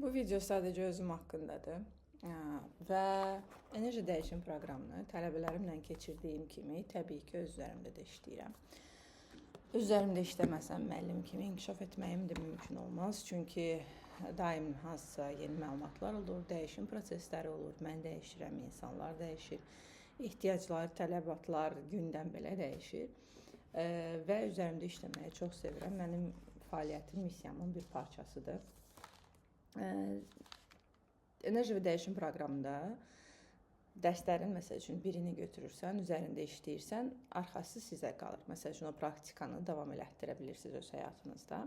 Bu video sadəcə özüm haqqındadır və enerji dəyişim proqramını tələbələrimlə keçirdiyim kimi təbii ki, öz üzərimdə də işləyirəm. Öz üzərimdə işləməsəm müəllim kimi inkişaf etməyim də mümkün olmaz. Çünki daim hansısa yeni məlumatlar olur, dəyişim prosesləri olur, mən dəyişirəm, insanlar dəyişir, ehtiyaclar, tələbatlar gündən belə dəyişir və üzərimdə işləməyi çox sevirəm. Mənim fəaliyyətim missiyamın bir parçasıdır. Enerji və dəyişim proqramında dərslərin məsəl üçün birini götürürsən, üzərində işləyirsən, arxası sizə qalır. Məsəl üçün o praktikanı davam elətdirə bilirsiniz öz həyatınızda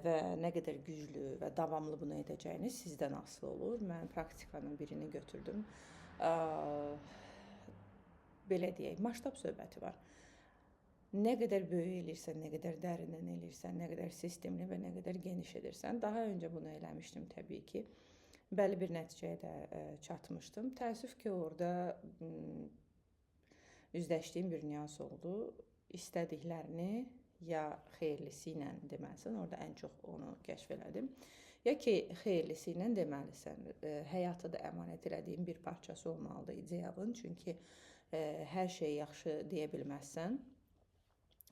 və nə qədər güclü və davamlı bunu edəcəyiniz sizdən asılı olur. Mən praktikanın birini götürdüm. Belə deyək, maştab söhbəti var. Nə qədər böyük elirsən, nə qədər dərindən elirsən, nə qədər sistemli və nə qədər geniş edirsən. Daha öncə bunu eləmişdim təbii ki. Bəli bir nəticəyə də çatmışdım. Təəssüf ki, orada üzləşdiyim bir nüans oldu. İstədiklərini ya xeyirlisi ilə deməlisən, orada ən çox onu kəşf elədim. Ya ki, xeyirlisi ilə deməlisən, həyatı da əmanət elədiyin bir parçası olmalıdır ideyanın. Çünki hər şey yaxşı deyə bilməzsən.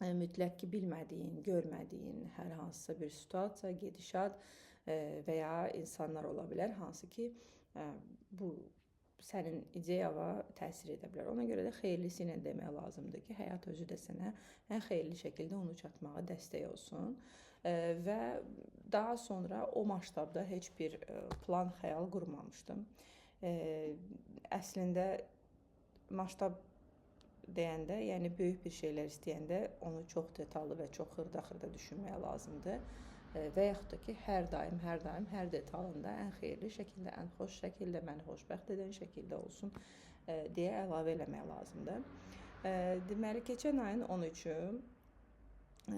Mütləq ki, bilmədiyin, görmədiyin hər hansısa bir situasiya, gedişat və ya insanlar ola bilər, hansı ki, bu sənin ideyaya təsir edə bilər. Ona görə də xeyirlisi ilə demək lazımdır ki, həyat özü də sənə ən xeyirli şəkildə onu çatmağa dəstək olsun. Və daha sonra o maştabda heç bir plan, xəyal qurmamışdım. Əslində, maştab deyəndə, yəni böyük bir şeylər istəyəndə onu çox detallı və çox xırda-xırda düşünməyə lazımdır. Və yaxud da ki, hər daim, hər detalında ən xeyirli şəkildə, ən xoş şəkildə, məni xoşbəxt edən şəkildə olsun deyə əlavə eləmək lazımdır. Deməli, keçən ayın 13-ü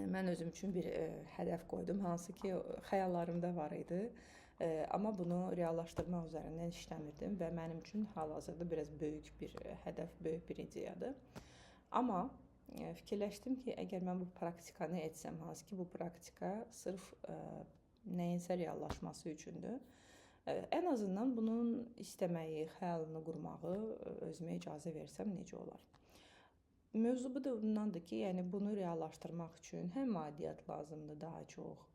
mən özüm üçün bir hədəf qoydum, hansı ki, xəyallarımda var idi. Amma bunu reallaşdırmaq üzərindən işləmirdim və mənim üçün hal-hazırda biraz böyük bir hədəf, böyük bir ideyadır. Amma fikirləşdim ki, əgər mən bu praktikanı etsəm, hansı ki, bu praktika sırf nəyinsə reallaşması üçündür, ən azından bunun istəməyi, xəyalını qurmağı özümə icazə versəm necə olar? Mövzu bu da bundandır ki, yəni bunu reallaşdırmaq üçün həm maddiyyat lazımdır daha çox,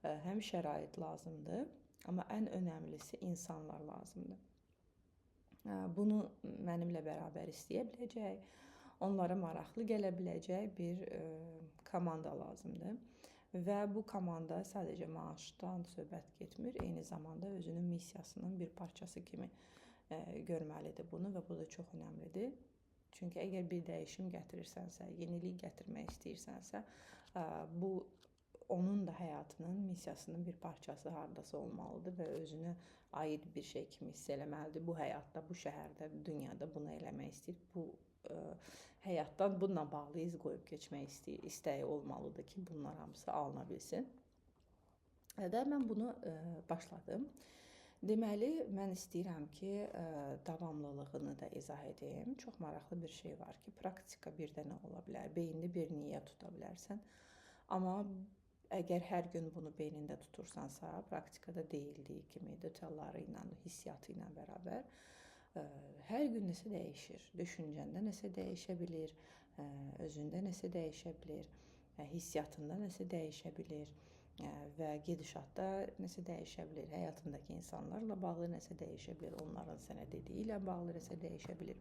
həm şərait lazımdır, amma ən önəmlisi insanlar lazımdır. Bunu mənimlə bərabər istəyə biləcək, onlara maraqlı gələ biləcək bir komanda lazımdır. Və bu komanda sadəcə maaşdan söhbət getmir, eyni zamanda özünün missiyasının bir parçası kimi görməlidir bunu və bu da çox önəmlidir. Çünki əgər bir dəyişim gətirirsənsə, yenilik gətirmək istəyirsənsə, bu onun da həyatının, missiyasının bir parçası hardasa olmalıdır və özünə aid bir şey kimi hiss eləməlidir. Bu həyatda, bu şəhərdə, dünyada bunu eləmək istəyir. Bu həyatdan bununla bağlı iz qoyub keçmək istəyi olmalıdır ki, bunlar hamısı alına bilsin. Və mən bunu başladım. Deməli, mən istəyirəm ki, davamlılığını da izah edeyim. Çox maraqlı bir şey var ki, praktika bir dənə ola bilər, beyində bir niyyət tuta bilərsən. Amma əgər hər gün bunu beynində tutursansa, praktikada deyildiyi kimi detalları ilə, hissiyatı ilə bərabər, hər gün nəsə dəyişir. Düşüncəndə nəsə dəyişə bilir, özündə nəsə dəyişə bilir, hissiyatında nəsə dəyişə bilir və gedişatda nəsə dəyişə bilir, həyatındakı insanlarla bağlı nəsə dəyişə bilir, onların sənə dediyi ilə bağlı nəsə dəyişə bilir.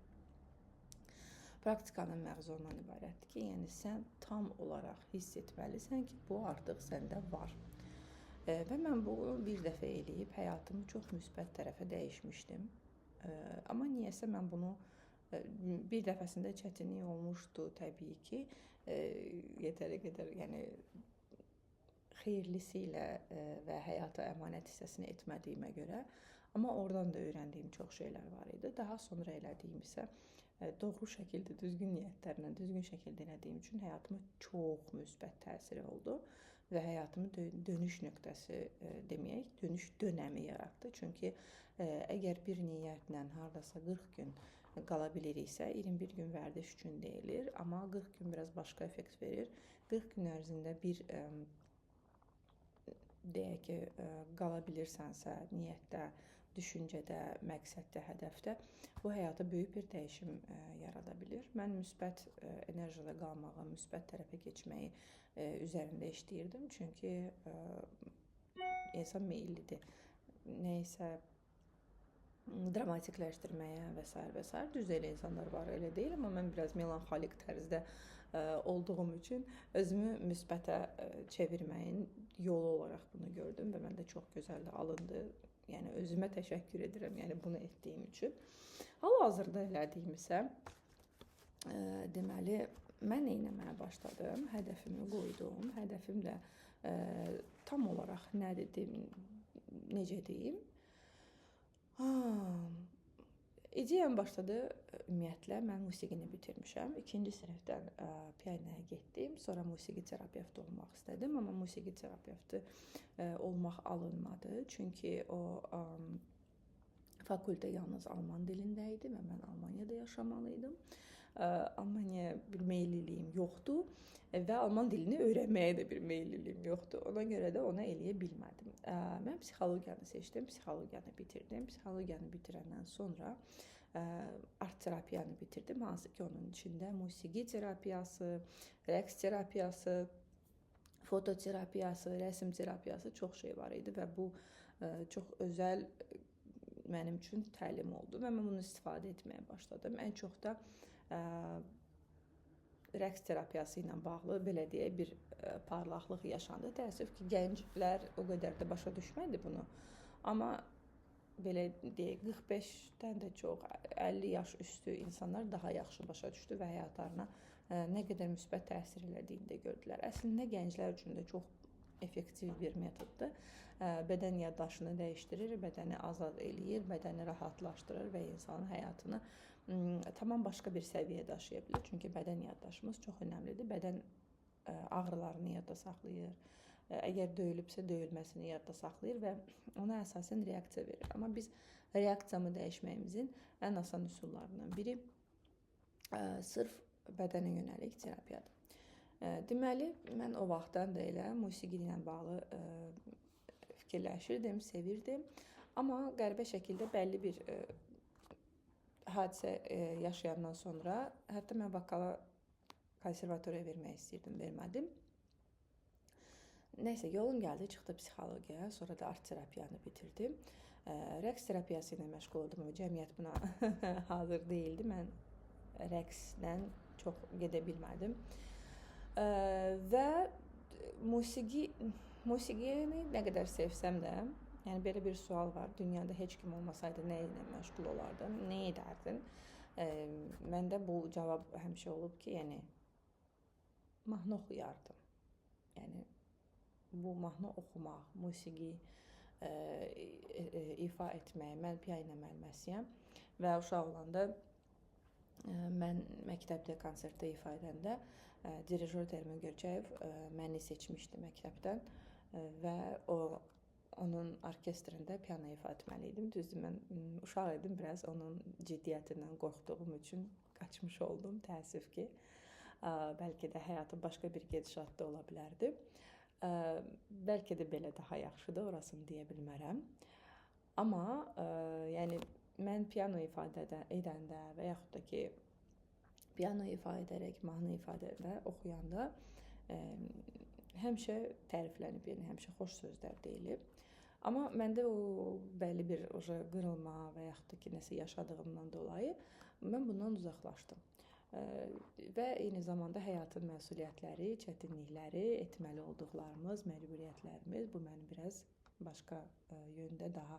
Praktikanın məğzi ondan ibarətdir ki, yəni sən tam olaraq hiss etməlisən ki, bu artıq səndə var. Və mən bunu bir dəfə eləyib həyatımı çox müsbət tərəfə dəyişmişdim. Amma niyəsə mən bunu bir dəfəsində çətinlik olmuşdu təbii ki, yetəri qədər, yəni xeyirlisi ilə və həyata əmanət hissəsini etmədiyimə görə, amma oradan da öyrəndiyim çox şeylər var idi. Daha sonra elədiyim isə doğru şəkildə, düzgün niyyətlərlə, düzgün şəkildə elədiyim üçün həyatıma çox müsbət təsiri oldu və həyatımı dönüş nöqtəsi deməyək, dönüş dönəmi yaratdı. Çünki əgər bir niyyətlə hardasa 40 gün qala biliriksə, 21 gün vərdiş üçün deyilir, amma 40 gün biraz başqa effekt verir. 40 gün ərzində bir deyək ki, qala bilirsənsə, niyyətdə, düşüncədə, məqsəddə, hədəfdə, bu həyata böyük bir dəyişim yarada bilir. Mən müsbət enerjiyada qalmağı, müsbət tərəfə keçməyi üzərində işləyirdim. Çünki insan meyllidir nəyisə dramatikləşdirməyə və s. və s. Düz elə insanlar var, elə deyil, amma mən biraz melanxolik tərzdə olduğum üçün özümü müsbətə çevirməyin yolu olaraq bunu gördüm və məndə çox gözəl alındı. Yəni özümə təşəkkür edirəm, yəni bunu etdiyim üçün. Hal-hazırda elədiyim isə deməli mən etməyə başladım, hədəfimi qoydum. Hədəfim də tam olaraq nə dedim, necə deyim? İdeyam başladı ümumiyyətlə mən musiqini bitirmişəm. 2-ci sinifdən pianoya getdim. Sonra musiqi terapevti olmaq istədim, amma musiqi terapevti olmaq alınmadı. Çünki o fakültə yalnız alman dilində idi və mən Almaniyada yaşamalıydım. Almaniya bir meylliliyim yoxdur və alman dilini öyrənməyə də bir meylliliyim yoxdur. Ona görə də onu eləyə bilmədim. Mən psixologiyanı seçdim, psixologiyanı bitirdim. Psixologiyanı bitirəndən sonra art terapiyanı bitirdim. Hansı ki, onun içində musiqi terapiyası, rəqs terapiyası, fototerapiyası, rəsm terapiyası çox şey var idi və bu çox özəl mənim üçün təlim oldu və mən bunu istifadə etməyə başladım. Ən çox da rəqs terapiyası ilə bağlı belə deyək bir parlaqlıq yaşandı. Təəssüf ki, gənclər o qədər də başa düşmədi bunu. Amma belə deyək 45-dən də çox 50 yaş üstü insanlar daha yaxşı başa düşdü və həyatlarına nə qədər müsbət təsir elədiyini də gördülər. Əslində gənclər üçün də çox effektiv bir metoddur. Bədən yaddaşını dəyişdirir, bədəni azad eləyir, bədəni rahatlaşdırır və insanın həyatını tamam başqa bir səviyyəyə daşıya bilir. Çünki bədən yaddaşımız çox önəmlidir. Bədən ağrılarını yadda saxlayır. Əgər döyülübsə, döyülməsini yadda saxlayır və ona əsasən reaksiya verir. Amma biz reaksiyamı dəyişməyimizin ən asan üsullarından biri sırf bədənə yönəlik terapiyadır. Deməli, mən o vaxtdan da elə musiqi ilə bağlı fikirləşirdim, sevirdim. Amma qəribə şəkildə bəlli bir hadisə yaşayandan sonra, hətta mən vokala konservatoriyaya vermək istəyirdim, vermədim. Nəysə, yolum gəldi, çıxdı psixologiyaya, sonra da art terapiyanı bitirdim. Rəqs terapiyası ilə məşğul oldum, amma cəmiyyət buna hazır deyildi. Mən rəqslə çox gedə bilmədim. Və musiqini nə qədər sevsəm də, yəni belə bir sual var. Dünyada heç kim olmasaydı nə ilə məşğul olardın, nə edərdin? Məndə bu cavab həmişə olub ki, yəni mahnı oxuyardım. Yəni bu mahnı oxumaq, musiqi ifa etmək, mən piano müəlliməsiyəm və uşaq olanda mən məktəbdə konsertdə ifa edəndə dirijor Tərmən Görçəyev məni seçmişdi məktəbdən və onun orkestrində piano ifa etməli idim. Düzdür, mən uşaq idim, biraz onun ciddiyyətindən qorxduğum üçün qaçmış oldum, təəssüf ki. Bəlkə də həyatım başqa bir gedişatda ola bilərdi. Bəlkə də belə daha yaxşıdır, orasını deyə bilmərəm. Amma yəni mən piano ifadə edəndə və yaxud da ki, piano ifa edərək, mahnı ifadədə oxuyanda həmişə təriflənib, yəni həmişə xoş sözlər deyilib. Amma məndə o bəlli bir qırılma və yaxud da ki, nəsə yaşadığımdan dolayı mən bundan uzaqlaşdım. Və eyni zamanda həyatın məsuliyyətləri, çətinlikləri, etməli olduqlarımız, məcburiyyətlərimiz bu məni biraz başqa yöndə daha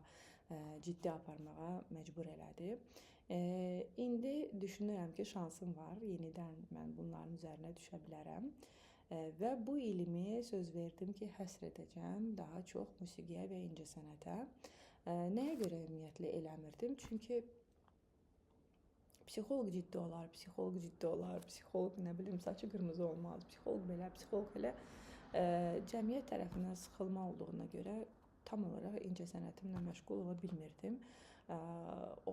ciddi aparmağa məcbur elədi. İndi düşünürəm ki, şansım var, yenidən mən bunların üzərinə düşə bilərəm və bu ilimi söz verdim ki, həsr edəcəm daha çox musiqiyə və incəsənətə. Nəyə görə ümumiyyətlə eləmirdim? Çünki psixoloq ciddi olar, psixoloq nə bilim saçı qırmızı olmaz, psixoloq belə, psixoloq elə cəmiyyət tərəfindən sıxılma olduğuna görə tam olaraq incəsənətimlə məşğul ola bilmirdim. O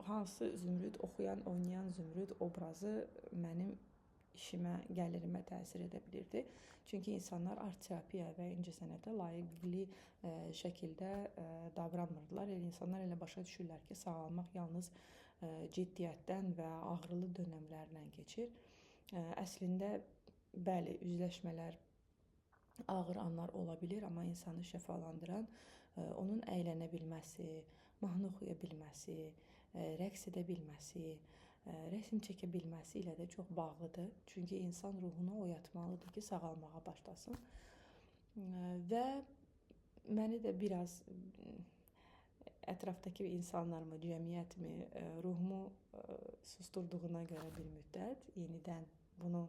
hansı Zümrüd, oxuyan, oynayan Zümrüd obrazı mənim işimə, gəlirimə təsir edə bilirdi. Çünki insanlar art terapiya və incəsənətə layiqli şəkildə davranmırdılar. İnsanlar elə başa düşürlər ki, sağalmaq yalnız ciddiyyətdən və ağrılı dönəmlərlə keçir. Əslində bəli, üzləşmələr, ağır anlar ola bilir, amma insanı şəfalandıran onun əylənə bilməsi, mahnı oxuya bilməsi, rəqs edə bilməsi, rəsm çəkə bilməsi ilə də çox bağlıdır. Çünki insan ruhunu oyatmalıdır ki, sağalmağa başlasın. Və məni də biraz ətrafdakı insanlarmı, cəmiyyətmi, ruhumu susturduğuna görə bir müddət yenidən bunu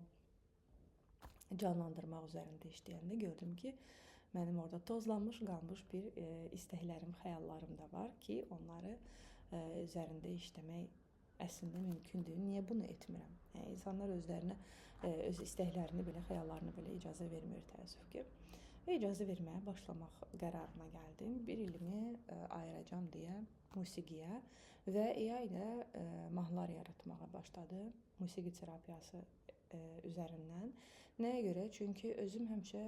canlandırmaq üzərində işləyəndə gördüm ki, mənim orada tozlanmış qalmış bir istəklərim, xəyallarım da var ki, onları üzərində işləmək əslində mümkündür. Niyə bunu etmirəm? Yəni, insanlar özlərinə, öz istəklərini belə, xəyallarını belə icazə vermir təəssüf ki. Və icazə verməyə başlamaq qərarına gəldim. Bir ilimi ayıracam deyə musiqiyə və IA ilə mahnılar yaratmağa başladım. Musiqi terapiyası üzərindən. Nəyə görə? Çünki özüm həmişə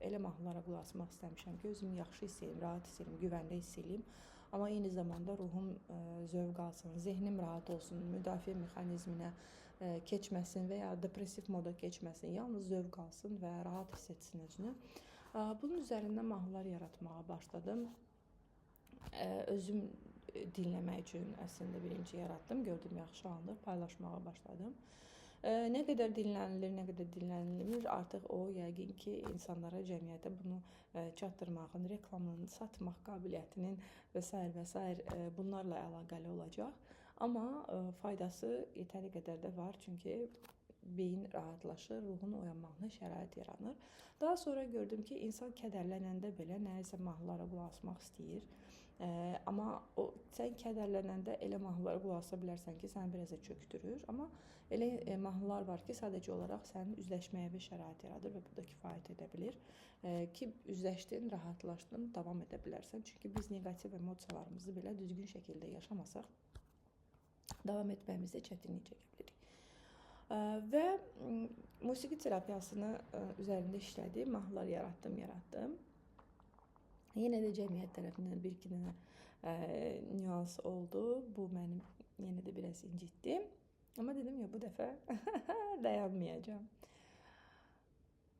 elə mahnılara qulaq asmaq istəmişəm ki, özümü yaxşı hiss edim, rahat hiss edim, güvəndə hiss edim. Amma eyni zamanda ruhum zövq alsın, zehnim rahat olsun, müdafiə mexanizminə keçməsin və ya depressiv moda keçməsin, yalnız zövq alsın və rahat hiss etsin özünü. Bunun üzərindən mahnılar yaratmağa başladım. Özüm dinləmək üçün əslində birinci yaratdım, gördüm yaxşı alınır, paylaşmağa başladım. Nə qədər dinlənilir, nə qədər dinlənilmir, artıq o yəqin ki, insanlara, cəmiyyətə bunu çatdırmağın, reklamın, satmaq qabiliyyətinin və s. bunlarla əlaqəli olacaq. Amma faydası yetəri qədər də var, çünki beyin rahatlaşır, ruhun oyanmağına şərait yaranır. Daha sonra gördüm ki, insan kədərlənəndə belə nəyisə mahnılara qulaq asmaq istəyir. Amma sən kədərlənəndə elə mahnılara qulaq asa bilərsən ki, səni biraz da çökdürür. Amma elə mahnılar var ki, sadəcə olaraq sənin üzləşməyə bir şərait yaradır və bu da kifayət edə bilir. Ki, üzləşdin, rahatlaşdın, davam edə bilərsən. Çünki biz neqativ emosiyalarımızı belə düzgün şəkildə yaşamasaq, davam etməyimizdə çətinlik çəkə bilirik. Və musiqi terapiyasını üzərində işlədim, mahnılar yaratdım. Yenə də cəmiyyət tərəfindən bir-iki dənə nüans oldu. Bu mənim yenə də biraz incitdi. Amma dedim ya, bu dəfə dayanmayacağam.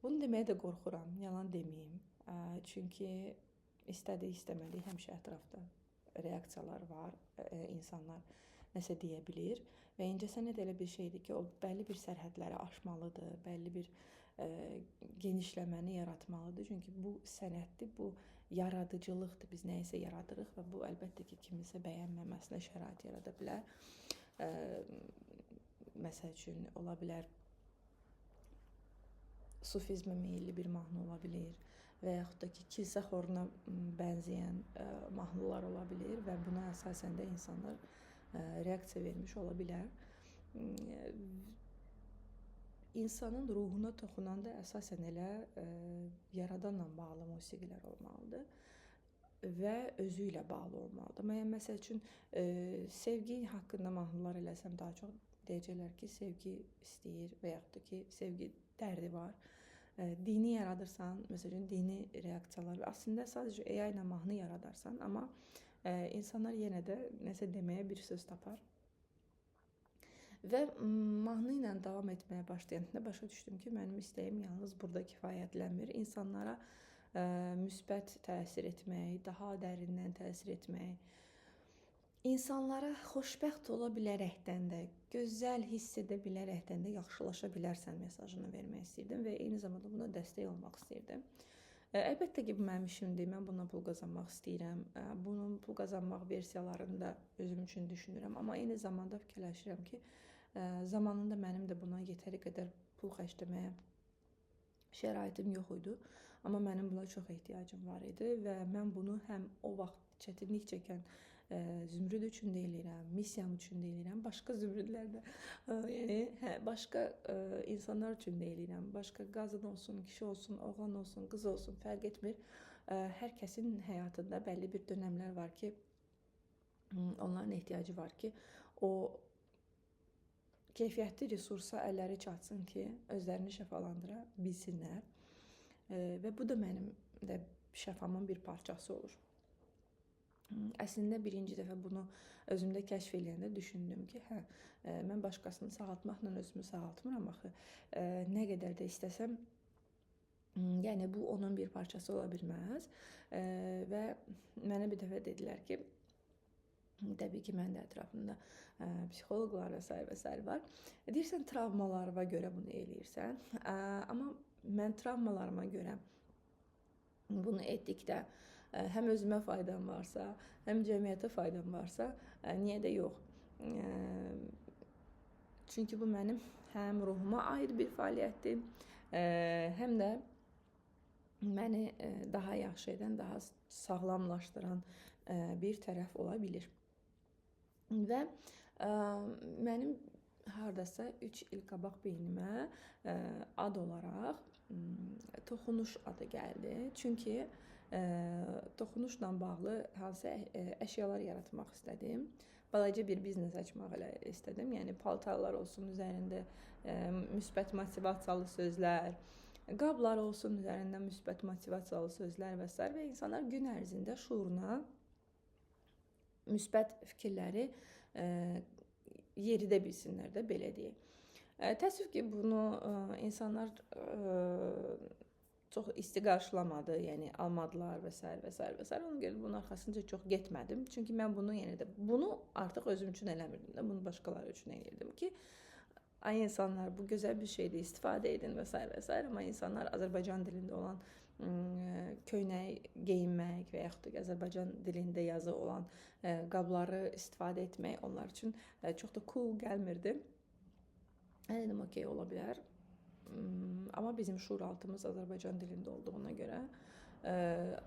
Bunu deməyə də qorxuram, yalan deməyim. Çünki istəmədik həmişə ətrafda reaksiyalar var. İnsanlar nəsə deyə bilir. Və incəsənət elə bir şeydir ki, o bəlli bir sərhədləri aşmalıdır, bəlli bir genişləməni yaratmalıdır. Çünki bu sənətdir, bu yaradıcılıqdır. Biz nəyisə yaradırıq və bu əlbəttə ki, kimisə bəyənməməsinə şərait yarada bilər. Məsəl üçün, ola bilər sufizmə meyilli bir mahnı ola bilir və yaxud da ki, kilsə xoruna bənzəyən mahnılar ola bilir və buna əsasən də insanlar reaksiya vermiş ola bilər. İnsanın ruhuna toxunan da əsasən elə yaradanla bağlı musiqilər olmalıdır və özü ilə bağlı olmalıdır. Məsəl üçün, sevgi haqqında mahnılar eləsəm daha çox deyəcəklər ki, sevgi istəyir və yaxud da ki, sevgi dərdi var. Dini yaradırsan, məsələn, dini reaksiyalar, əslində sadəcə AI ilə mahnı yaradarsan, amma insanlar yenə də nəsə deməyə bir söz tapar. Və mahnı ilə davam etməyə başlayanda başa düşdüm ki, mənim istəyim yalnız burada kifayətlənmir. İnsanlara müsbət təsir etmək, daha dərindən təsir etmək, insanlara xoşbəxt ola bilərəkdən də, gözəl hiss edə bilərəkdən də yaxşılaşa bilərsən mesajını vermək istəyirdim və eyni zamanda buna dəstək olmaq istəyirdim. Əlbəttə ki, bu mənim işimdir, mən bundan pul qazanmaq istəyirəm. Bunun pul qazanmaq versiyalarını da özüm üçün düşünürəm. Amma eyni zamanda fikirləşirəm ki, zamanında mənim də buna yetəri qədər pul xərcləməyə şəraitim yox idi. Amma mənim buna çox ehtiyacım var idi və mən bunu həm o vaxt çətinlik çəkən zümrüd üçün də eləyirəm, missiyam üçün də eləyirəm, başqa zümrüdlərdə, yəni başqa insanlar üçün də eləyirəm. Başqa qadın olsun, kişi olsun, oğlan olsun, qız olsun, fərq etmir. Hər kəsin həyatında bəlli bir dönəmlər var ki, onların ehtiyacı var ki, o keyfiyyətli resursa əlləri çatsın ki, özlərini şəfalandıra bilsinlər. Və bu da mənim də şəfamın bir parçası olur. Əslində birinci dəfə bunu özümdə kəşf eləyəndə düşündüm ki, mən başqasını sağaltmaqla özümü sağaltmıram axı. Nə qədər də istəsəm, yəni bu onun bir parçası ola bilməz. Və mənə bir dəfə dedilər ki, təbii ki, mən də ətrafımda psixoloqlar və s. var. Deyirsən, travmalarıma görə bunu eləyirsən. Amma mən travmalarıma görə bunu etdikdə həm özümə faydam varsa, həm cəmiyyətə faydam varsa, niyə də yox? Çünki bu mənim həm ruhuma aid bir fəaliyyətdir, həm də məni daha yaxşı edən, daha sağlamlaşdıran bir tərəf ola bilir. Və mənim hardasa 3 il qabaq beynimə ad olaraq toxunuş adı gəldi. Çünki toxunuşla bağlı hansı əşyalar yaratmaq istədim. Balaca bir biznes açmaq istədim. Yəni paltarlar olsun üzərində müsbət motivasiyalı sözlər, qablar olsun üzərində müsbət motivasiyalı sözlər və s. və insanlar gün ərzində şuuruna müsbət fikirləri yeridə bilsinlər də, belə deyək. Təəssüf ki, bunu insanlar çox isti qarşılamadı, yəni almadılar və s. və s. və s. Ona görə bunun arxasınca çox getmədim. Çünki mən bunu bunu artıq özüm üçün eləmirdim də, bunu başqaları üçün eləyirdim ki, ay insanlar, bu gözəl bir şeydir, istifadə edin və s. və s. Amma insanlar Azərbaycan dilində olan köynək geyinmək və yaxud da Azərbaycan dilində yazı olan qabları istifadə etmək onlar üçün çox da cool gəlmirdi. Dedim, okey, ola bilər. Amma bizim şuuraltımız Azərbaycan dilində olduğuna görə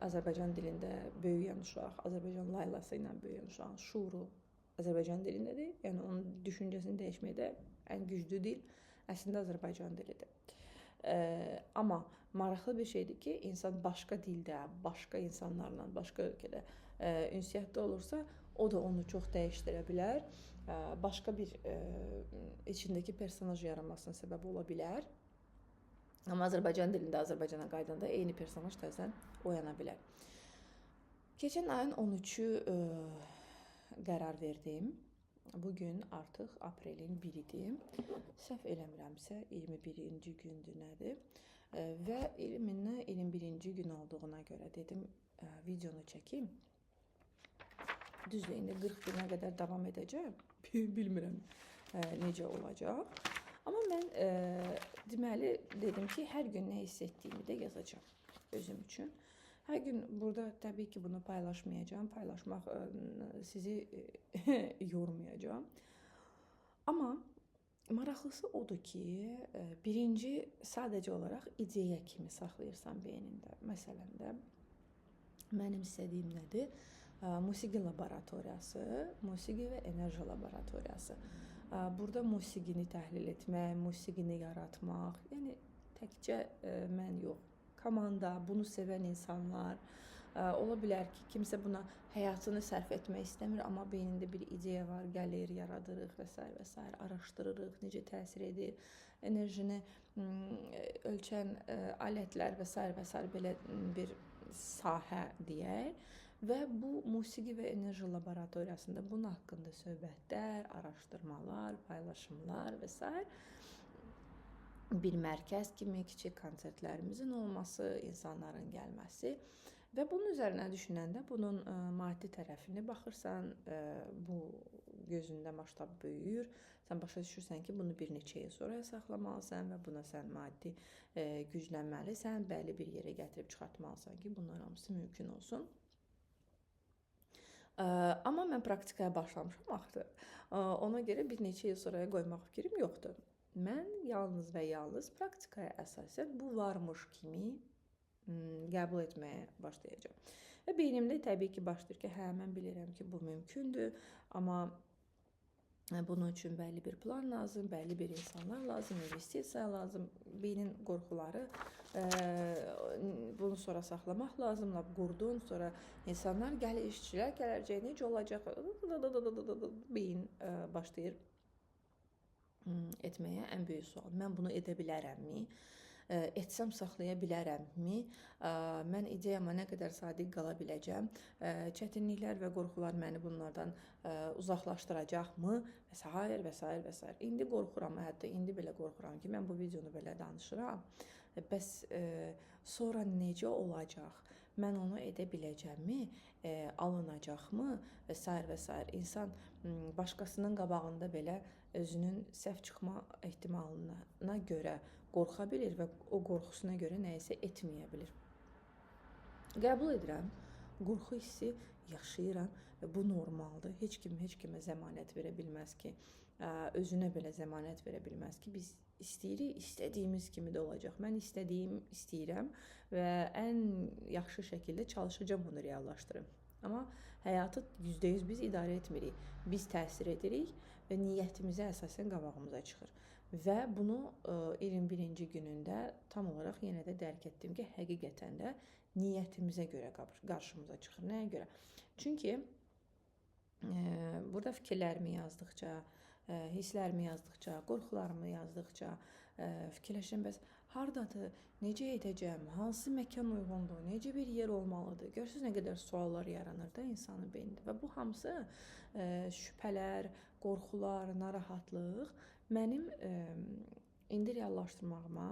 Azərbaycan dilində böyüyən uşaq, Azərbaycan laylası ilə böyüyən uşağın şuuru Azərbaycan dilindədir. Yəni onun düşüncəsini dəyişməkdə ən güclü dil əslində Azərbaycan dilidir. Amma maraqlı bir şeydir ki, insan başqa dildə, başqa insanlarla, başqa ölkədə ünsiyyətdə olursa, o da onu çox dəyişdirə bilər. Başqa bir içindəki personaj yaranmasına səbəb ola bilər. Amma Azərbaycan dilində Azərbaycana qaydanda eyni personaj təzədən oyana bilər. Keçən ayın 13-ü qərar verdim. Bugün artıq aprelin 1-idir. Səhv eləmirəmsə 21-ci gündür nədir? Və 21-ci gün olduğuna görə dedim videonu çəkim. Düzdür, indi 40 günə qədər davam edəcək. Bilmirəm necə olacaq. Amma mən deməli dedim ki, hər gün nə hiss etdiyimi də yazacağam özüm üçün. Hər gün burada təbii ki, bunu paylaşmayacağam. Paylaşmaq sizi yormayacağam. Amma maraqlısı odur ki, birinci sadəcə olaraq ideya kimi saxlayırsan beynində. Məsələn də mənim istədiyim nədir? Musiqi laboratoriyası, musiqi və enerji laboratoriyası. Burada musiqini təhlil etmək, musiqini yaratmaq, yəni təkcə mən yox, komanda, bunu sevən insanlar, ola bilər ki, kimsə buna həyatını sərf etmək istəmir, amma beynində bir ideya var, gəlir, yaradırıq və s. və s. araşdırırıq, necə təsir edir, enerjini ölçən alətlər və s. və s. belə bir sahə deyək. Və bu musiqi və enerji laboratoriyasında bunun haqqında söhbətlər, araşdırmalar, paylaşımlar və s. bir mərkəz kimi kiçik konsertlərimizin olması, insanların gəlməsi və bunun üzərinə düşünəndə bunun maddi tərəfini baxırsan, bu gözündə maştab böyüyür. Sən başa düşürsən ki, bunu bir neçə il sonra saxlamalısan və buna sən maddi güclənməlisən, bəli bir yerə gətirib çıxartmalısan ki, bunlar hamısı mümkün olsun. Amma mən praktikaya başlamışam axı. Ona görə bir neçə il sonraya qoymaq fikrim yoxdur. Mən yalnız və yalnız praktikaya əsasən bu varmış kimi qəbul etməyə başlayacağam. Və beynimdə təbii ki, başlayır ki, mən bilirəm ki, bu mümkündür, amma bunun üçün bəlli bir plan lazım, bəlli bir insanlar lazım, investisiya lazım, beynin qorxuları, bunu sonra saxlamaq lazım, qurdun, sonra insanlar gəlir, işçilər gələcək, necə olacaq, beyin başlayır etməyə ən böyük sual. Mən bunu edə bilərəmmi? Etsəm saxlaya bilərəmmi? Mən ideyama nə qədər sadiq qala biləcəm? Çətinliklər və qorxular məni bunlardan uzaqlaşdıracaqmı? Və s. və s. və s. İndi qorxuram, hətta indi belə qorxuram ki, mən bu videonu belə danışıram. Bəs sonra necə olacaq? Mən onu edə biləcəmmi? Alınacaqmı? Və s. və s. İnsan başqasının qabağında belə özünün səhv çıxma ehtimalına görə qorxa bilir və o qorxusuna görə nəyisə etməyə bilir. Qəbul edirəm, qorxu hissi yaşayıram və bu normaldır. Heç kimə zəmanət verə bilməz ki, özünə belə zəmanət verə bilməz ki, biz istəyirik, istədiyimiz kimi də olacaq. Mən istəyirəm və ən yaxşı şəkildə çalışacağam bunu reallaşdırım. Amma həyatı %100 biz idarə etmirik. Biz təsir edirik və niyyətimizə əsasən qabağımıza çıxır. Və bunu 21-ci günündə tam olaraq yenə də dərk etdim ki, həqiqətən də niyyətimizə görə qarşımıza çıxır. Nəyə görə? Çünki burada fikirlərimi yazdıqca, hisslərimi yazdıqca, qorxularımı yazdıqca fikirləşirəm, bəs hardadır, necə edəcəm, hansı məkan uyğundur, necə bir yer olmalıdır? Görürsünüz nə qədər suallar yaranır da insanın beynində və bu hamısı şübhələr, qorxular, narahatlıq mənim indi reallaşdırmağıma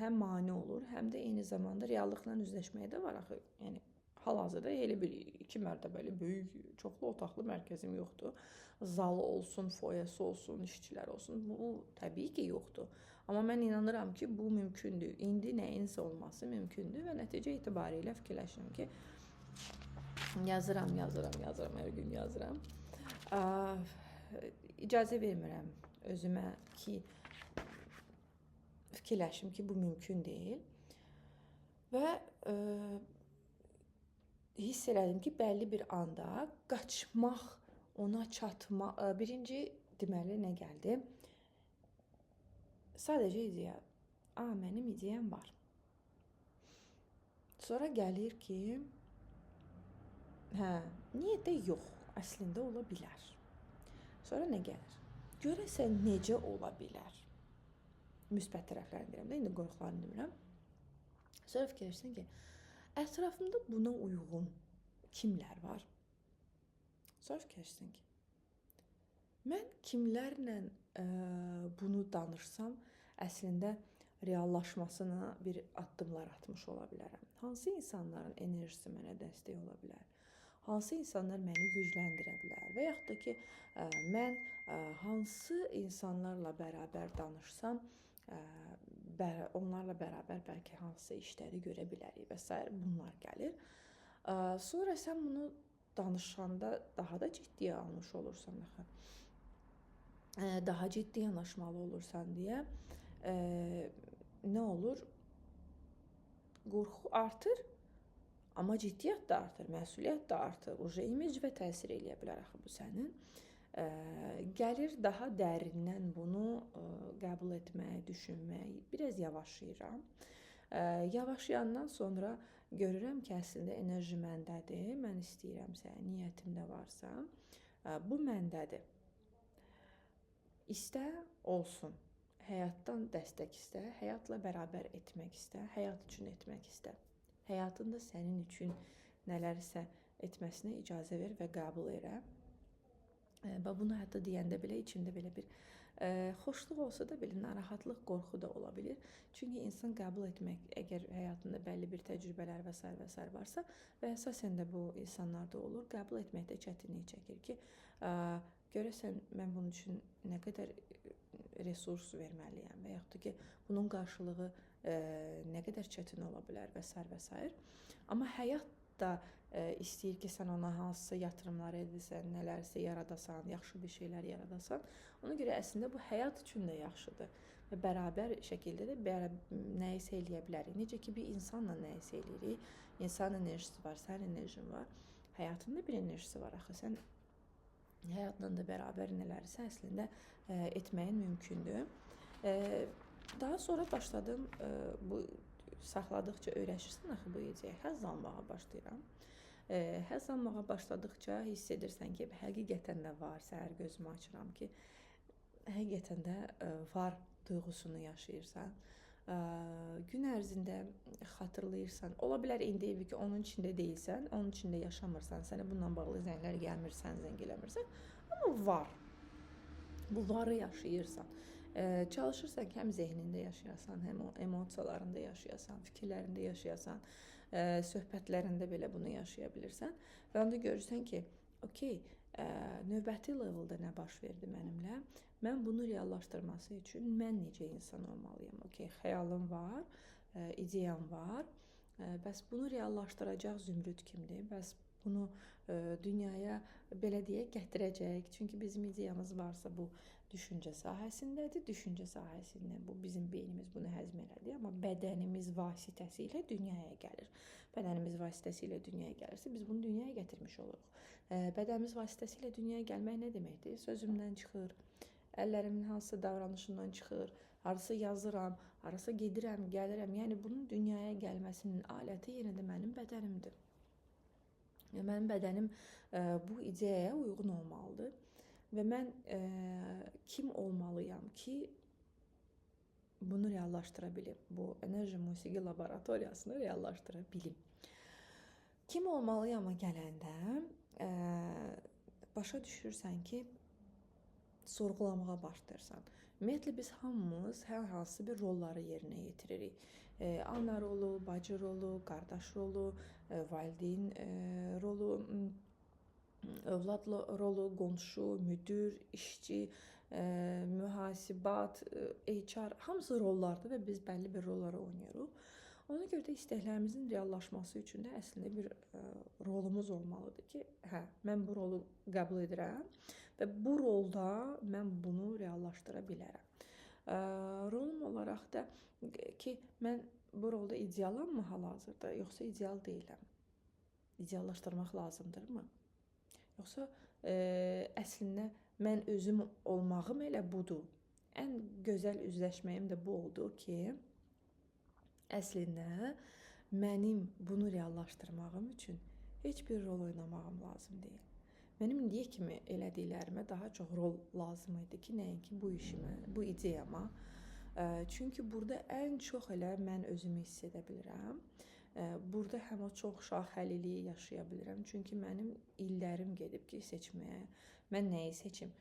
həm mane olur, həm də eyni zamanda reallıqla üzləşməyə də var axı. Yəni hal-hazırda elə bir 2 mərtəbəli böyük, çoxlu otaqlı mərkəzim yoxdur. Zalı olsun, foyası olsun, işçilər olsun. Bu təbii ki, yoxdur. Amma mən inanıram ki, bu mümkündür. İndi nəyinsə olması mümkündür və nəticə itibarilə fikirləşirəm ki, yazıram, hər gün yazıram. İcazə vermirəm özümə ki, fikirləşim ki, bu mümkün deyil. Və hiss elədim ki, bəlli bir anda qaçmaq, ona çatma, birinci deməli nə gəldi? Sadəcə ideya. Mənim ideyam var. Sonra gəlir ki, niyə də yox, əslində ola bilər. Sonra nə gəlir? Görəsən necə ola bilər? Müsbət tərəflərini deyirəm də, indi qorxularını demirəm. Sonra fikirləşsən ki, ətrafımda buna uyğun kimlər var? Sonra fikirləşsən ki, mən kimlərlə bunu danışsam, əslində reallaşmasına bir addımlar atmış ola bilərəm. Hansı insanların enerjisi mənə dəstək ola bilər? Hansı insanlar məni gücləndirə bilər? Və yaxud da ki, mən hansı insanlarla bərabər danışsam, onlarla bərabər bəlkə hansı işləri görə bilərik və s. bunlar gəlir. Sonra sən bunu danışanda daha da ciddiyə almış olursan, daha ciddi yanaşmalı olursan deyə nə olur? Qorxu artır, amma ciddiyyət də artır, məsuliyyət də artır. İmicə təsir eləyə bilər axı bu sənin. Gəlir daha dərindən bunu qəbul etmək, düşünmək, biraz yavaşlayıram. Yavaşlayandan sonra görürəm ki, əslində enerji məndədir, mən istəyirəmsə, niyyətimdə varsa, bu məndədir. İstə olsun, həyatdan dəstək istə, həyatla bərabər etmək istə, həyat üçün etmək istə. Həyatında sənin üçün nələrsə etməsinə icazə ver və qəbul elə. Və bunu hətta deyəndə belə içində belə bir xoşluq olsa da belə narahatlıq, qorxu da ola bilir. Çünki insan qəbul etmək, əgər həyatında bəlli bir təcrübələr və s. varsa və əsasən də bu insanlarda olur, qəbul etməkdə çətinlik çəkir ki, görəsən mən bunun üçün nə qədər resurs verməliyəm və yaxud da ki, bunun qarşılığı nə qədər çətin ola bilər və s. Amma həyat da istəyir ki, sən ona hansısa yatırımlar edirsən, nələrsə yaradasan, yaxşı bir şeylər yaradasan. Ona görə əslində bu həyat üçün də yaxşıdır və bərabər şəkildə də nəyisə eləyə bilərik. Necə ki, bir insanla nəyisə eləyirik, insan enerjisi var, sənin enerjin var, həyatında bir enerjisi var axı, sən həyatla da bərabər nələrsə əslində etməyin mümkündür. Daha sonra başladım, bu saxladıqca öyrəşirsən axı bu ideya, həzz almağa başlayıram. Həzz almağa başladıqca hiss edirsən ki, həqiqətən də var, səhər gözümü açıram ki, həqiqətən də var duyğusunu yaşayırsan. Gün ərzində xatırlayırsan. Ola bilər indi ki, onun içində deyilsən, onun içində yaşamırsan, sənə bununla bağlı zənglər gəlmir, sən zəng eləmirsən. Amma var. Bu varı yaşayırsan. Çalışırsan ki, həm zehnində yaşayasan, həm o emosiyalarında yaşayasan, fikirlərində yaşayasan, söhbətlərində belə bunu yaşaya bilirsən. Və onda görürsən ki, okey, növbəti leveldə nə baş verdi mənimlə? Mən bunu reallaşdırması üçün mən necə insan olmalıyam? Okey, xəyalım var, ideyam var. Bəs bunu reallaşdıracaq zümrüd kimdir? Bəs bunu dünyaya belə deyək gətirəcək. Çünki bizim ideyamız varsa bu düşüncə sahəsindədir. Düşüncə sahəsində bu bizim beynimiz bunu həzm elədi, amma bədənimiz vasitəsilə dünyaya gəlir. Bədənimiz vasitəsilə dünyaya gəlirsə biz bunu dünyaya gətirmiş oluruq. Bədənimiz vasitəsilə dünyaya gəlmək nə deməkdir? Sözümdən çıxır, əllərimin hansı davranışından çıxır, harasa yazıram, harasa gedirəm, gəlirəm. Yəni bunun dünyaya gəlməsinin aləti yenə də mənim bədənimdir. Mənim bədənim bu ideyaya uyğun olmalıdır və mən kim olmalıyam ki, bunu reallaşdıra bilim. Bu enerji musiqi laboratoriyasını reallaşdıra bilim. Kim olmalıyama gələndə başa düşürsən ki, sorğulamağa başlayırsan. Ümumiyyətlə biz hamımız hər hansı bir rolları yerinə yetiririk. Ana rolu, bacı rolu, qardaş rolu, valideyn rolu, övlad rolu, qonşu, müdir, işçi, mühasibat, HR hamısı rollardır və biz bəlli bir rolları oynayırıq. Ona görə də istəklərimizin reallaşması üçün də əslində bir rolumuz olmalıdır ki, hə, mən bu rolu qəbul edirəm və bu rolda mən bunu reallaşdıra bilərəm. Rolum olaraq da ki, mən bu rolda ideallammı hal-hazırda, yoxsa ideal deyiləm? İdeallaşdırmaq lazımdırmı? Yoxsa əslində mən özüm olmağım elə budur. Ən gözəl üzləşməyim də bu oldu ki, əslində mənim bunu reallaşdırmağım üçün heç bir rol oynamağım lazım deyil. Mənim indiyə kimi elədiklərimə daha çox rol lazım idi ki, nəinki bu işimə, bu ideyama. Çünki burada ən çox elə mən özümü hiss edə bilirəm. Burada həm o çox şaxəliliyi yaşaya bilirəm. Çünki mənim illərim gedib ki, seçməyə. Mən nəyi seçim?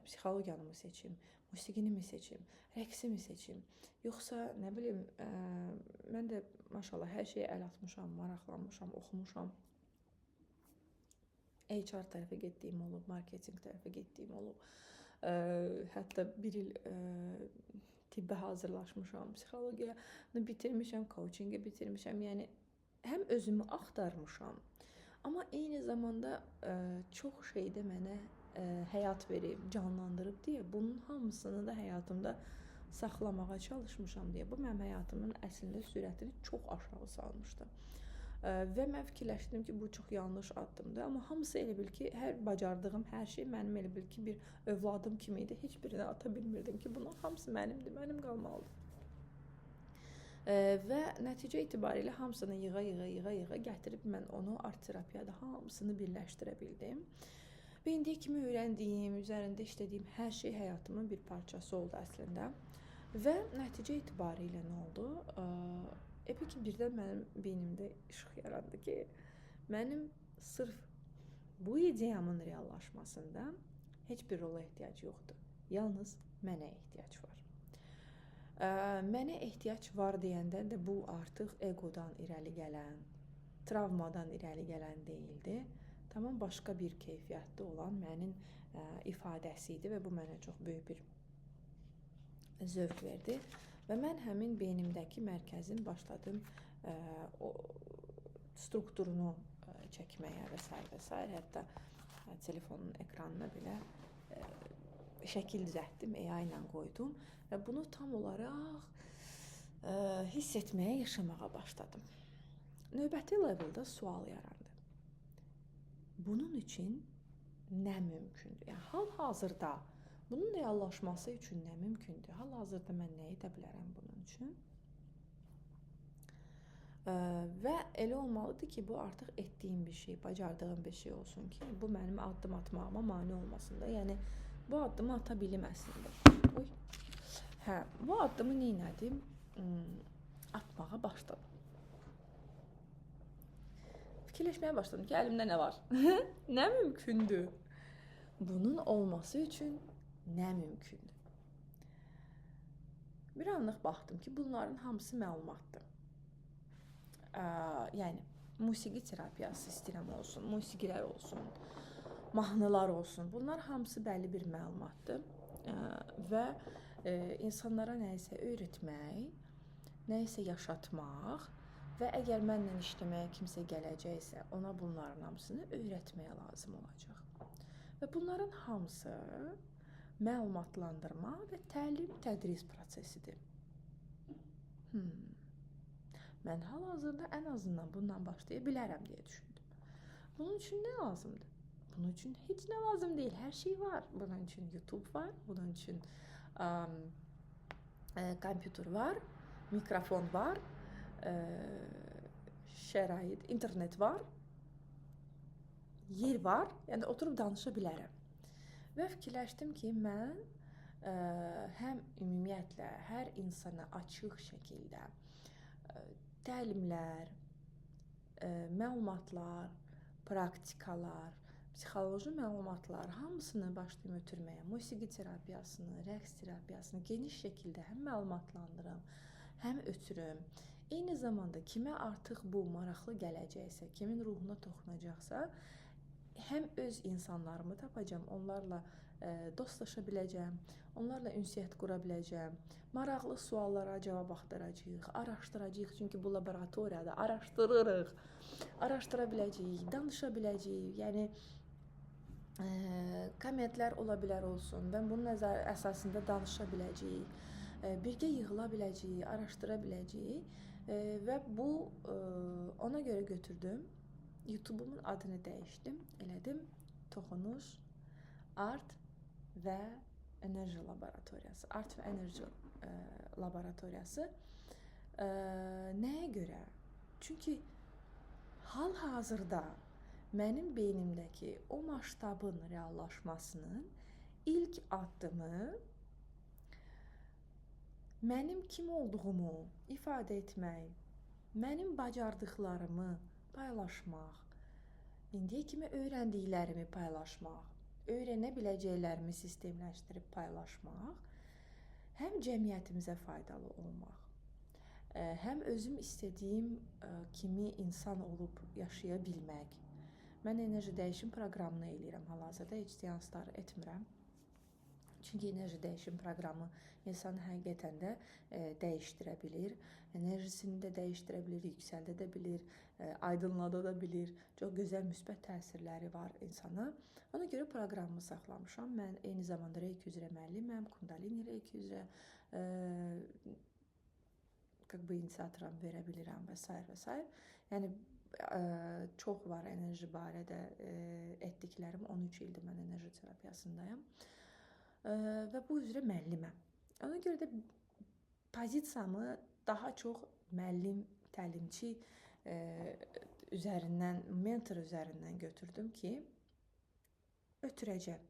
Psixologiyanı mı seçim? Musiqini mi seçim? Rəqsi mi seçim? Yoxsa nə bilim, mən də maşallah hər şeyə əl atmışam, maraqlanmışam, oxumuşam. HR tərəfə getdiyim olub, marketinq tərəfə getdiyim olub. Hətta bir il tibbə hazırlaşmışam, psixologiyanı bitirmişəm, coachingi bitirmişəm. Yəni həm özümü axtarmışam, amma eyni zamanda çox şeydə mənə həyat verib, canlandırıb deyə bunun hamısını da həyatımda saxlamağa çalışmışam deyə bu mənim həyatımın əslində sürətini çox aşağı salmışdı. Və mən fikirləşdim ki, bu çox yanlış addımdır. Amma hamısı elə bil ki, hər bacardığım hər şey mənim elə bil ki, bir övladım kimi idi. Heç birini ata bilmirdim ki, bunun hamısı mənimdir, mənim qalmalıdır. Və nəticə itibarilə hamısını yığa gətirib mən onu art terapiyada hamısını birləşdirə bildim. Və indiyə kimi öyrəndiyim, üzərində işlədiyim hər şey həyatımın bir parçası oldu əslində. Və nəticə itibarilə nə oldu? Elə ki, birdən mənim beynimdə işıq yarandı ki, mənim sırf bu ideyamın reallaşmasında heç bir rola ehtiyac yoxdur. Yalnız mənə ehtiyac var. Mənə ehtiyac var deyəndə də bu artıq egodan irəli gələn, travmadan irəli gələn deyildi. Tamam başqa bir keyfiyyətdə olan mənim ifadəsi idi və bu mənə çox böyük bir zövq verdi. Və mən həmin beynimdəki mərkəzin başladım o strukturunu çəkməyə və s. Hətta telefonun ekranına belə şəkil düzəltdim, AI ilə qoydum və bunu tam olaraq hiss etməyə, yaşamağa başladım. Növbəti leveldə sual yarandı. Bunun üçün nə mümkündür? Yəni, hal-hazırda bunun reallaşması üçün nə mümkündür? Hal-hazırda mən nə edə bilərəm bunun üçün? Və elə olmalıdır ki, bu artıq etdiyim bir şey, bacardığım bir şey olsun ki, bu mənim addım atmağıma mane olmasın da. Yəni, Bu addımı ata bilməsindir. Oy. Hə, bu addımı nə etdim? Atmağa başladım. Fikirləşməyə başladım ki, əlimdə nə var? Nə mümkündür? Bunun olması üçün nə mümkündür? Bir anlıq baxdım ki, bunların hamısı məlumatdır. Yəni musiqi terapiyası istəyirəm olsun, musiqilər olsun, mahnılar olsun. Bunlar hamısı bəlli bir məlumatdır və insanlara nəyisə öyrətmək, nəyisə yaşatmaq və əgər mənlə işləməyə kimsə gələcəksə, ona bunların hamısını öyrətməyə lazım olacaq. Və bunların hamısı məlumatlandırma və təlim-tədris prosesidir. Mən hal-hazırda ən azından bundan başlaya bilərəm deyə düşündüm. Bunun üçün nə lazımdır? Bunun üçün heç nə lazım deyil. Hər şey var. Bunun üçün YouTube var, bunun üçün kompüter var, mikrofon var, şərait, internet var, yer var. Yəni oturub danışa bilərəm. Və fikirləşdim ki, mən həm ümumiyyətlə hər insana açıq şəkildə təlimlər, məlumatlar, praktikalar, psixoloji məlumatlar hamısını başlayım ötürməyə, musiqi terapiyasını, rəqs terapiyasını geniş şəkildə həm məlumatlandırım, həm ötürüm. Eyni zamanda kimə artıq bu maraqlı gələcəksə, kimin ruhuna toxunacaqsa, həm öz insanlarımı tapacağam, onlarla dostlaşa biləcəm, onlarla ünsiyyət qura biləcəm, maraqlı suallara cavab axtaracağıq, araşdıracağıq, çünki bu laboratoriyada araşdırırıq, araşdıra biləcəyik, danışa biləcəyik, yəni kommentlər ola bilər olsun, və bunun əsasında danışa biləcəyik, birgə yığıla biləcəyik, araşdıra biləcəyik və bu ona görə götürdüm. YouTube'umun adını dəyişdim, elədim Toxunuş Art və Enerji Laboratoriyası. Art və Enerji Laboratoriyası. Nəyə görə? Çünki hal-hazırda mənim beynimdəki o maştabın reallaşmasının ilk addımı mənim kim olduğumu ifadə etmək, mənim bacardıqlarımı paylaşmaq, indiyə kimi öyrəndiklərimi paylaşmaq, öyrənə biləcəklərimi sistemləşdirib paylaşmaq, həm cəmiyyətimizə faydalı olmaq, həm özüm istədiyim kimi insan olub yaşaya bilmək. Mən enerji dəyişim proqramını eləyirəm hal-hazırda, heç seanslar etmirəm. Çünki enerji dəyişim proqramı insanı həqiqətən də dəyişdirə bilir. Enerjisini də dəyişdirə bilir, yüksəldə də bilir, aydınlada da bilir. Çox gözəl müsbət təsirləri var insana. Ona görə proqramımı saxlamışam. Mən eyni zamanda Reiki üzrə müəlliməm, Kundalini Reiki üzrə inisiatoram verə bilirəm və s. və s. Yəni çox var enerji barədə etdiklərim. 13 ildir mən enerji terapiyasındayam. Və bu üzrə müəlliməm. Ona görə də pozisiyamı daha çox müəllim, təlimçi üzərindən, mentor üzərindən götürdüm ki, ötürəcəm.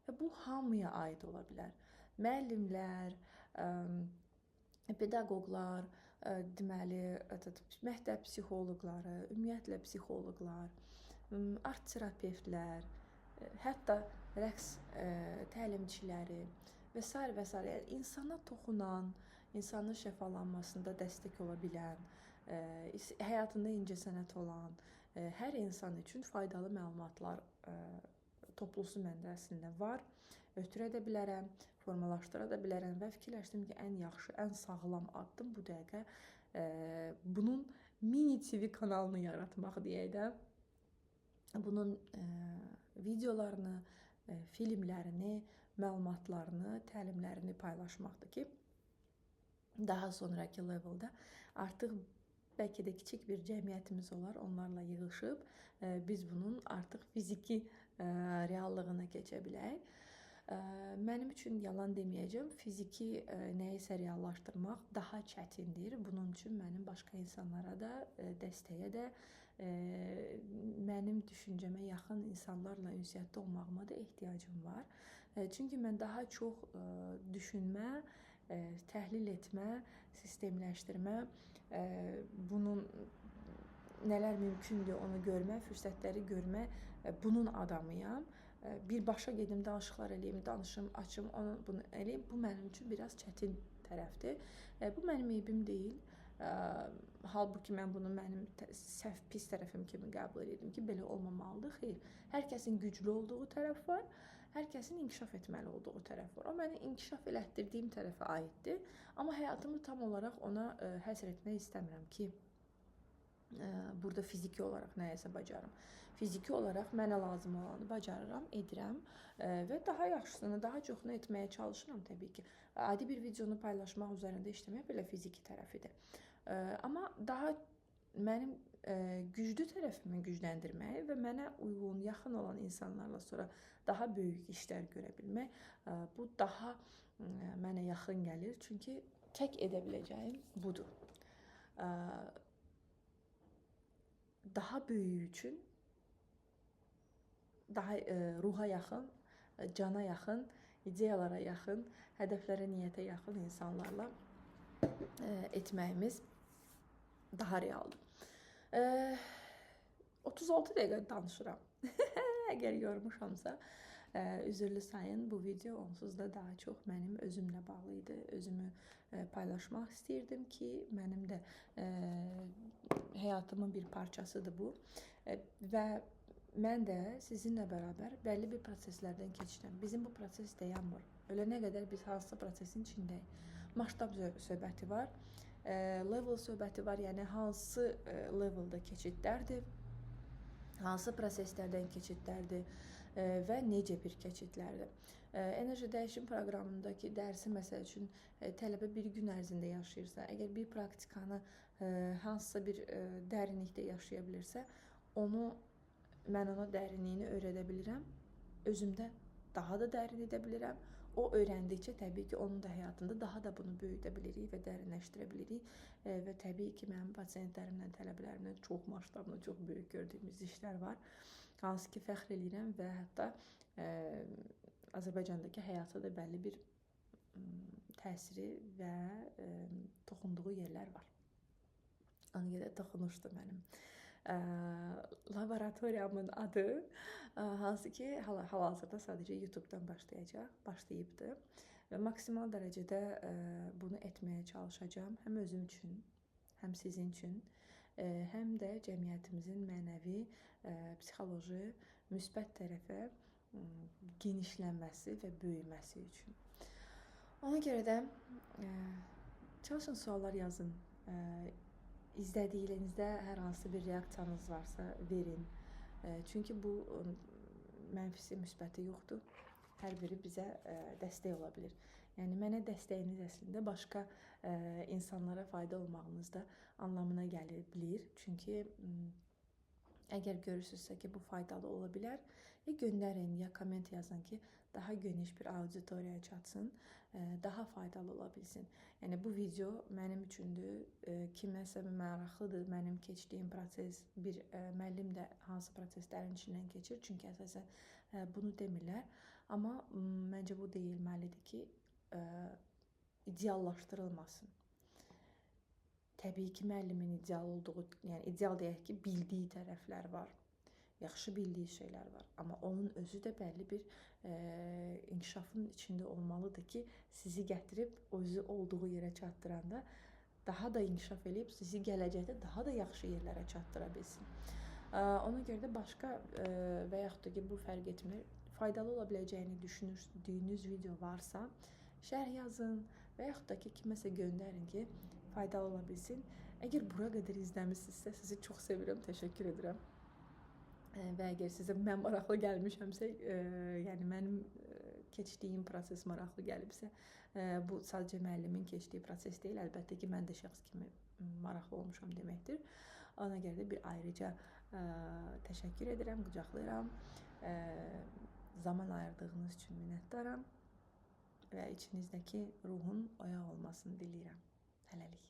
Və bu hamıya aid ola bilər. Müəllimlər, pedaqoqlar, deməli, məktəb psixoloqları, ümumiyyətlə psixoloqlar, art terapevtlər, hətta rəqs təlimçiləri və s. və s. Yəni insana toxunan, insanın şəfalanmasında dəstək ola bilən, həyatında incəsənət olan hər insan üçün faydalı məlumatlar toplusu məndə əslində var. Ötürə də bilərəm, formalaşdıra da bilərəm və fikirləşdim ki, ən yaxşı, ən sağlam addım bu dəqiqə bunun mini TV kanalını yaratmaq deyək də. Bunun videolarını, filmlərini, məlumatlarını, təlimlərini paylaşmaqdır ki, daha sonraki leveldə artıq bəlkə də kiçik bir cəmiyyətimiz olar, onlarla yığılıb biz bunun artıq fiziki reallığına keçə bilək. Mənim üçün yalan deməyəcəm, fiziki nəyisə reallaşdırmaq daha çətindir. Bunun üçün mənim başqa insanlara da, dəstəyə də mənim düşüncəmə yaxın insanlarla ünsiyyətdə olmağıma da ehtiyacım var. Çünki mən daha çox düşünmə, təhlil etmə, sistemləşdirmə, bunun nələr mümkündür onu görmə, fürsətləri görmə, bunun adamıyam. Birbaşa gedim, danışıqlar eləyim, danışım, açım, onu bunu eləyim. Bu mənim üçün biraz çətin tərəfdir. Bu mənim eybim deyil. Halbuki mən bunu mənim səhv, pis tərəfim kimi qəbul edirdim ki, belə olmamalıdır. Xeyr, hər kəsin güclü olduğu tərəf var, hər kəsin inkişaf etməli olduğu tərəf var. O məni inkişaf elətdirdiyim tərəfə aiddir. Amma həyatımı tam olaraq ona həsr etmək istəmirəm ki, burada fiziki olaraq nəyəsə bacarım. Fiziki olaraq mənə lazım olanı bacarıram, edirəm və daha yaxşısını, daha çoxunu etməyə çalışıram təbii ki. Adi bir videonu paylaşmaq üzərində işləmək belə fiziki tərəfidir. Amma daha mənim güclü tərəfimi gücləndirmək və mənə uyğun, yaxın olan insanlarla sonra daha böyük işlər görə bilmək, bu daha mənə yaxın gəlir. Çünki tək edə biləcəyim budur. Daha böyüyü üçün daha ruha yaxın, cana yaxın, ideyalara yaxın, hədəflərə, niyyətə yaxın insanlarla etməyimiz daha realdır. 36 dəqiqə danışıram. Əgər yormuşamsa, üzrlü sayın. Bu video onsuz da daha çox mənim özümlə bağlı idi. Özümü paylaşmaq istəyirdim ki, mənim də həyatımın bir parçasıdır bu. Və mən də sizinlə bərabər bəlli bir proseslərdən keçirəm. Bizim bu proses dayanmır. Ölənə qədər biz hansı prosesin içindəyik? Maştab söhbəti var, level söhbəti var, yəni hansı levelda keçidlərdir, hansı proseslərdən keçidlərdir və necə bir keçidlərdir. Enerji dəyişim proqramındakı dərsi məsəl üçün tələbə bir gün ərzində yaşayırsa, əgər bir praktikanı hansısa bir dərinlikdə yaşaya bilirsə, mən ona dərinliyini öyrədə bilirəm, özümdə daha da dərin edə bilirəm. O öyrəndikcə təbii ki, onun da həyatında daha da bunu böyüdə bilirik və dərinləşdirə bilirik. Və təbii ki, mənim pasientlərimlə, tələbələrimlə çox maştablı, çox böyük gördüyümüz işlər var. Hansı ki, fəxr edirəm və hətta Azərbaycandakı həyata da bəlli bir təsiri və toxunduğu yerlər var. Ona görə toxunuşdur mənim laboratoriyamın adı, hansı ki, hal-hazırda sadəcə YouTube-dan başlayıbdır və maksimal dərəcədə bunu etməyə çalışacağam. Həm özüm üçün, həm sizin üçün, həm də cəmiyyətimizin mənəvi, psixoloji, müsbət tərəfə genişlənməsi və böyüməsi üçün. Ona görə də çalışın suallar yazın. İzlədiyinizdə hər hansı bir reaksiyanız varsa verin. Çünki bu mənfisi, müsbəti yoxdur. Hər biri bizə dəstək ola bilir. Yəni mənə dəstəyiniz əslində başqa insanlara fayda olmağınız da anlamına gələ bilir. Çünki əgər görürsünüzsə ki, bu faydalı ola bilər, ya göndərin, ya komment yazın ki, daha geniş bir auditoriyaya çatsın, daha faydalı ola bilsin. Yəni bu video mənim üçündür, kiməsə maraqlıdır mənim keçdiyim proses, bir müəllim də hansı proseslərin içindən keçir, çünki əsasən bunu demirlər. Amma məncə bu deyilməlidir ki, ideallaşdırılmasın. Təbii ki, müəllimin ideal olduğu, yəni ideal deyək ki, bildiyi tərəflər var, yaxşı bildiyi şeylər var. Amma onun özü də bəlli bir inkişafın içində olmalıdır ki, sizi gətirib özü olduğu yerə çatdıranda daha da inkişaf edib sizi gələcəkdə daha da yaxşı yerlərə çatdıra bilsin. Ona görə də başqa və yaxud da ki, bu fərq etmir, faydalı ola biləcəyini düşündüyünüz video varsa, şərh yazın və yaxud da ki, kiməsə göndərin ki, faydalı ola bilsin. Əgər bura qədər izləmişsinizsə, sizi çox sevirəm, təşəkkür edirəm. Və əgər sizə mən maraqlı gəlmişəmsə, yəni mənim keçdiyim proses maraqlı gəlibsə, bu sadəcə müəllimin keçdiyi proses deyil, əlbəttə ki, mən də şəxs kimi maraqlı olmuşam deməkdir. Ona görə də bir ayrıca təşəkkür edirəm, qucaqlayıram. Zaman ayırdığınız üçün minnətdaram və içinizdəki ruhun oyaq olmasını diləyirəm. Hələlik.